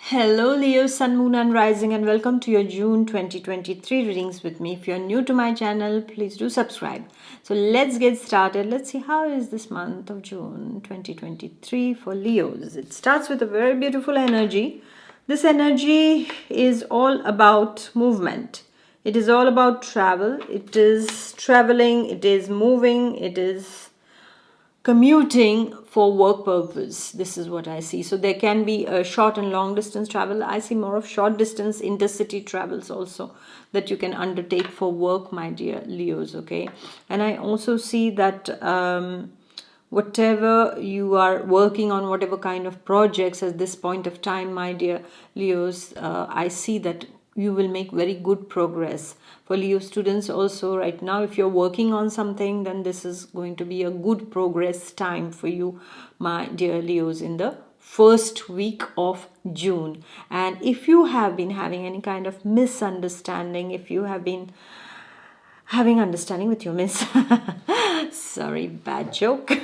Hello Leo, Sun, Moon and Rising, and welcome to your June 2023 readings with me. If you're new to my channel, please do subscribe. So let's get started. Let's see how is this month of June 2023 for Leos. It starts with a very beautiful energy. This energy is all about movement. It is all about travel. It is traveling, it is moving, it is commuting for work purpose. This is what I see. So there can be a short and long distance travel. I see more of short distance intercity travels also that you can undertake for work, my dear Leos. Okay, and I also see that whatever you are working on, whatever kind of projects at this point of time, my dear Leos, I see that you will make very good progress. For Leo students also right now, if you're working on something, then this is going to be a good progress time for you, my dear Leos, in the first week of June. And if you have been having any kind of misunderstanding, if you have been having understanding with your miss sorry, bad joke.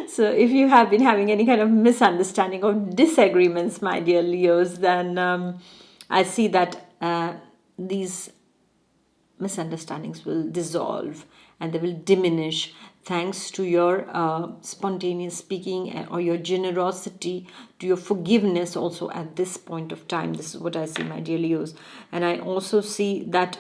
So if you have been having any kind of misunderstanding or disagreements, my dear Leos, then I see that these misunderstandings will dissolve and they will diminish thanks to your spontaneous speaking or your generosity, to your forgiveness also at this point of time. This is what I see, my dear Leos. And I also see that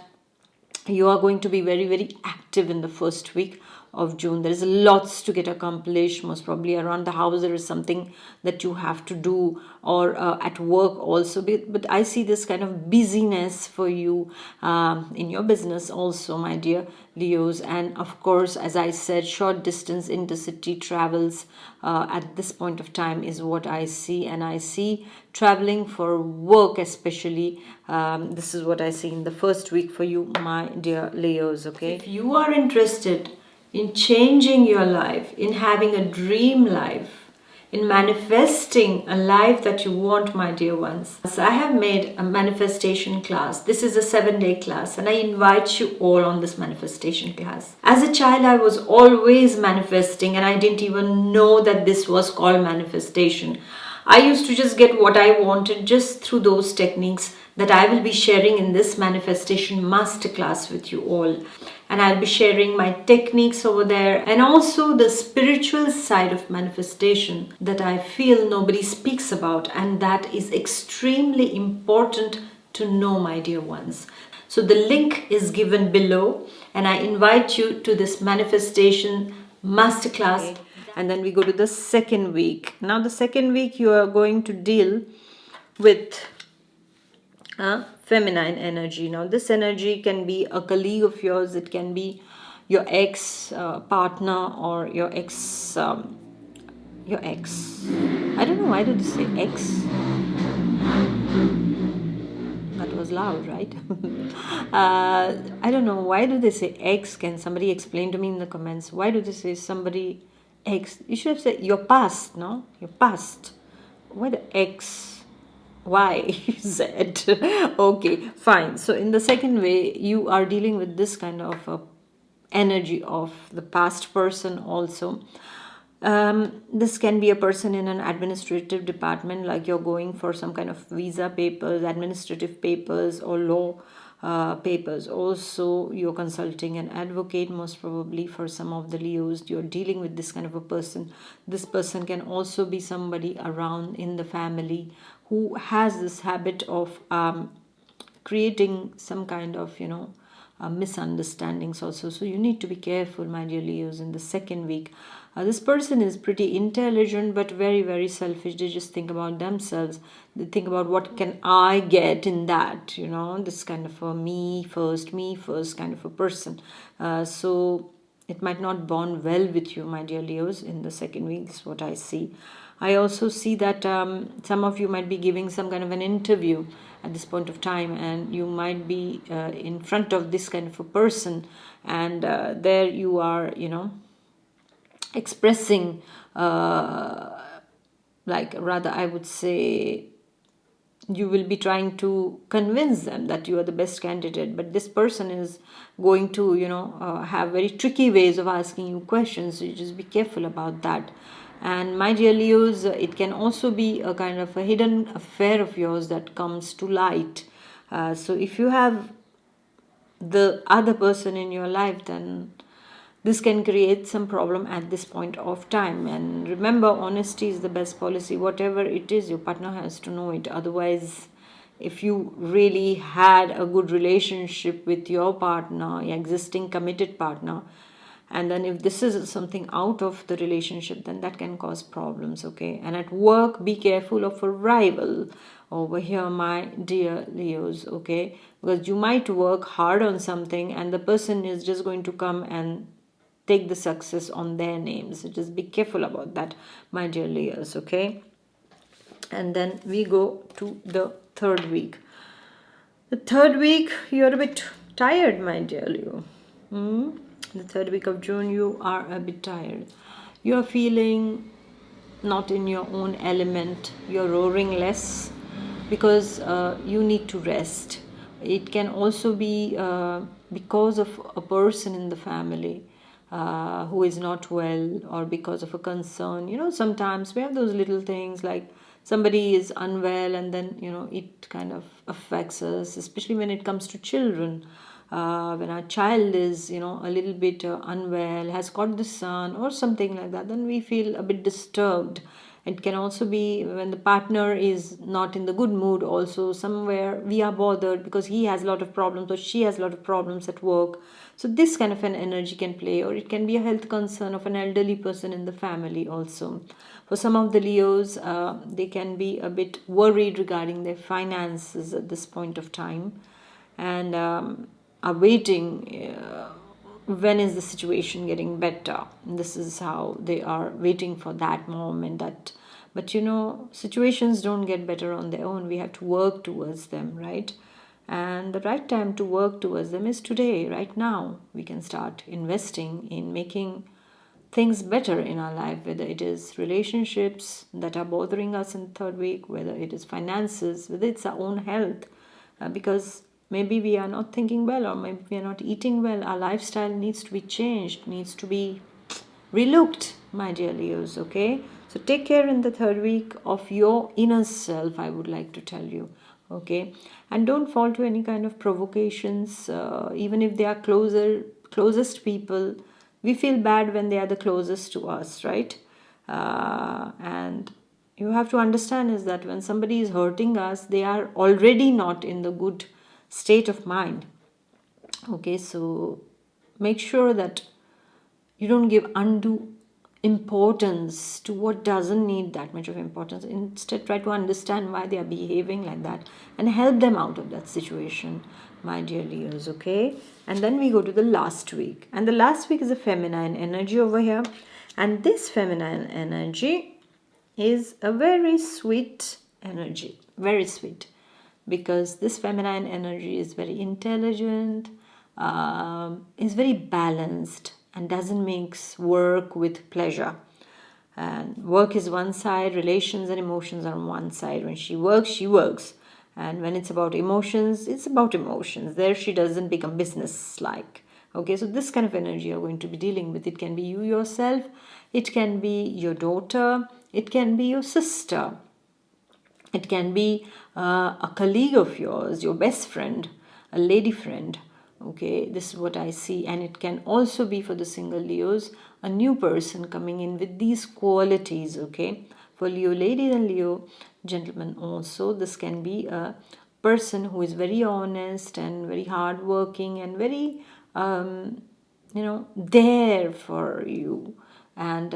you are going to be very, very active in the first week of June. There is lots to get accomplished. Most probably around the house there is something that you have to do, or at work also. But I see this kind of busyness for you in your business also, my dear Leos. And of course, as I said, short distance intercity travels at this point of time is what I see. And I see traveling for work especially. This is what I see in the first week for you, my dear Leos. Okay, if you are interested in changing your life, in having a dream life, in manifesting a life that you want, my dear ones. So I have made a manifestation class. This is a 7-day class and I invite you all on this manifestation class. As a child, I was always manifesting and I didn't even know that this was called manifestation. I used to just get what I wanted just through those techniques that I will be sharing in this manifestation masterclass with you all. And I'll be sharing my techniques over there and also the spiritual side of manifestation that I feel nobody speaks about, and that is extremely important to know, my dear ones. So the link is given below and I invite you to this manifestation masterclass. And then we go to the second week. Now the second week you are going to deal with feminine energy. Now this energy can be a colleague of yours, it can be your ex partner or your ex I don't know, why do they say ex? That was loud, right? I don't know, why do they say ex? Can somebody explain to me in the comments? Why do they say somebody ex? You should have said your past, no? Your past. Why the ex? Why Z? Okay, fine. So in the second way, you are dealing with this kind of energy of the past person also. This can be a person in an administrative department, like you're going for some kind of visa papers, administrative papers, or law papers. Also, you're consulting an advocate, most probably for some of the Leos. You're dealing with this kind of a person. This person can also be somebody around in the family who has this habit of creating some kind of, misunderstandings also. So you need to be careful, my dear Leos, in the second week. This person is pretty intelligent but very, very selfish. They just think about themselves. They think about what can I get in that, this kind of a me first kind of a person. So it might not bond well with you, my dear Leos, in the second week. This is what I see. I also see that some of you might be giving some kind of an interview at this point of time, and you might be in front of this kind of a person, and there you are, expressing, like rather I would say, you will be trying to convince them that you are the best candidate, but this person is going to have very tricky ways of asking you questions, so you just be careful about that. And my dear Leos, it can also be a kind of a hidden affair of yours that comes to light. So if you have the other person in your life, then this can create some problem at this point of time. And remember, honesty is the best policy. Whatever it is, your partner has to know it. Otherwise, if you really had a good relationship with your partner, your existing committed partner, and then if this is something out of the relationship, then that can cause problems. Okay, and at work, be careful of a rival over here, my dear Leos. Okay, because you might work hard on something and the person is just going to come and take the success on their names. So just be careful about that, my dear Leos. Okay, and then we go to the third week. The third week, you're a bit tired, my dear Leo. The third week of June, you are a bit tired. You're feeling not in your own element. You're roaring less because you need to rest. It can also be because of a person in the family who is not well, or because of a concern. Sometimes we have those little things like somebody is unwell, and then it kind of affects us, especially when it comes to children. When our child is a little bit unwell, has caught the sun or something like that, then we feel a bit disturbed. It can also be when the partner is not in the good mood, also somewhere we are bothered because he has a lot of problems or she has a lot of problems at work. So this kind of an energy can play, or it can be a health concern of an elderly person in the family also. For some of the Leos, they can be a bit worried regarding their finances at this point of time, and are waiting when is the situation getting better. This is how they are waiting for that moment. But situations don't get better on their own. We have to work towards them, right? And the right time to work towards them is today, right now. We can start investing in making things better in our life, whether it is relationships that are bothering us in the third week, whether it is finances, whether it's our own health, because maybe we are not thinking well, or maybe we are not eating well. Our lifestyle needs to be changed, needs to be relooked, my dear Leos. Okay, so take care in the third week of your inner self, I would like to tell you. Okay, and don't fall to any kind of provocations, even if they are closest people. We feel bad when they are the closest to us, right? And you have to understand is that when somebody is hurting us, they are already not in the good state of mind. Okay, so make sure that you don't give undue importance to what doesn't need that much of importance. Instead, try to understand why they are behaving like that and help them out of that situation, my dear Leos. Okay, and then we go to the last week, and the last week is a feminine energy over here, and this feminine energy is a very sweet energy, very sweet, because this feminine energy is very intelligent, is very balanced, and doesn't mix work with pleasure. And work is one side, relations and emotions are on one side. When she works, she works. And when it's about emotions, it's about emotions. There she doesn't become business like. Okay, so this kind of energy you're going to be dealing with. It can be you yourself, it can be your daughter, it can be your sister, it can be a colleague of yours, your best friend, a lady friend. Okay, this is what I see. And it can also be for the single Leos, a new person coming in with these qualities. Okay, for Leo ladies and Leo gentlemen also, this can be a person who is very honest and very hardworking and very there for you, and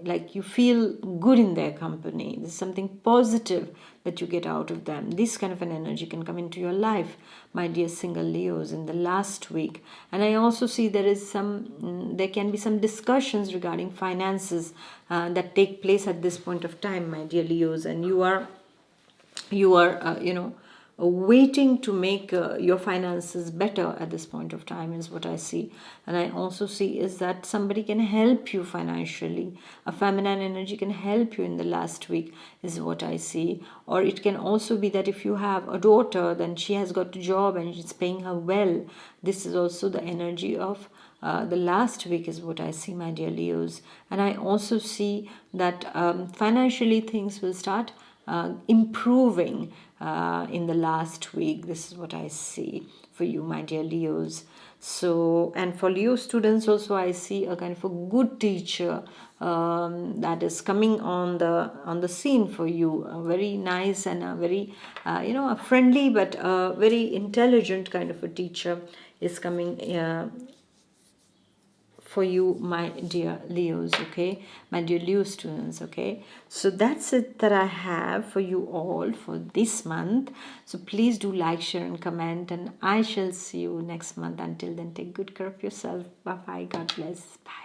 like you feel good in their company. There's something positive that you get out of them. This kind of an energy can come into your life, my dear single Leos, in the last week. And I also see there can be some discussions regarding finances that take place at this point of time, my dear Leos, and you are waiting to make your finances better at this point of time, is what I see. And I also see is that somebody can help you financially. A feminine energy can help you in the last week, is what I see. Or it can also be that if you have a daughter, then she has got a job and it's paying her well. This is also the energy of the last week, is what I see, my dear Leos. And I also see that financially things will start improving in the last week. This is what I see for you, my dear Leos. So, and for Leo students also, I see a kind of a good teacher that is coming on the scene for you. A very nice and a very a friendly but very intelligent kind of a teacher is coming for you, my dear Leos. Okay, my dear Leo students. Okay, so that's it that I have for you all for this month. So please do like, share and comment, and I shall see you next month. Until then, take good care of yourself. Bye bye. God bless. Bye.